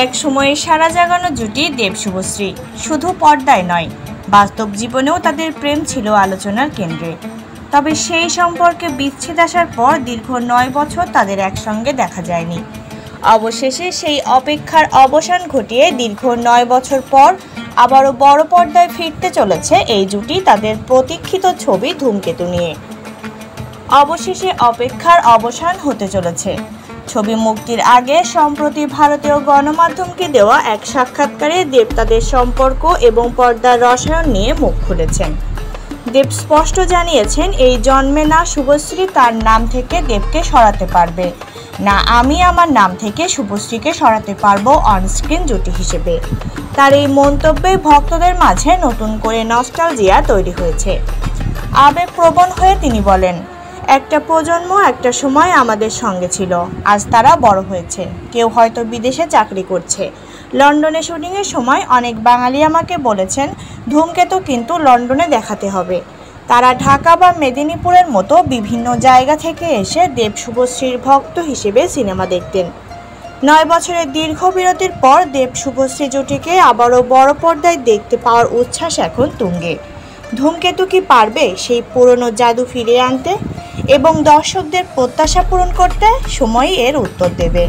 এক সময়ে সারা জাগানো জুটি দেব শুভশ্রী শুধু পর্দায় নয়, বাস্তব জীবনেও তাদের প্রেম ছিল আলোচনার কেন্দ্রে। তবে সেই সম্পর্কে বিচ্ছেদ আসার পর দীর্ঘ 9 বছর তাদের একসঙ্গে দেখা যায়নি। অবশেষে সেই অপেক্ষার অবসান ঘটিয়ে দীর্ঘ 9 বছর পর আবারও বড় পর্দায় ফিরতে চলেছে এই জুটি তাদের প্রতীক্ষিত ছবি ধূমকেতু নিয়ে। অবশেষে অপেক্ষার অবসান হতে চলেছে। ছবি মুক্তির আগে সম্প্রতি ভারতীয় গণমাধ্যমকে দেওয়া এক সাক্ষাৎকারে দেব তাদের সম্পর্ক এবং পর্দার রসায়ন নিয়ে মুখ খুলেছেন। দেব স্পষ্ট জানিয়েছেন, এই জন্মে না শুভশ্রী তার নাম থেকে দেবকে সরাতে পারবে, না আমি আমার নাম থেকে শুভশ্রীকে সরাতে পারবো অনস্ক্রিন জুটি হিসেবে। তার এই মন্তব্যে ভক্তদের মাঝে নতুন করে নস্টালজিয়া তৈরি হয়েছে। আবেগপ্রবণ হয়ে তিনি বলেন, একটা প্রজন্ম একটা সময় আমাদের সঙ্গে ছিল, আজ তারা বড় হয়েছে। কেউ হয়তো বিদেশে চাকরি করছে। লন্ডনে শুটিংয়ের সময় অনেক বাঙালি আমাকে বলেছেন, ধূমকেতু কিন্তু লন্ডনে দেখাতে হবে। তারা ঢাকা বা মেদিনীপুরের মতো বিভিন্ন জায়গা থেকে এসে দেব শুভশ্রীর ভক্ত হিসেবে সিনেমা দেখতেন। 9 বছরের দীর্ঘ বিরতির পর দেব শুভশ্রী জুটিকে আবারও বড় পর্দায় দেখতে পাওয়ার উচ্ছ্বাস এখন তুঙ্গে। ধূমকেতু কি পারবে সেই পুরনো জাদু ফিরিয়ে আনতে এবং দর্শকদের প্রত্যাশা পূরণ করতে? সময়ই এর উত্তর দেবে।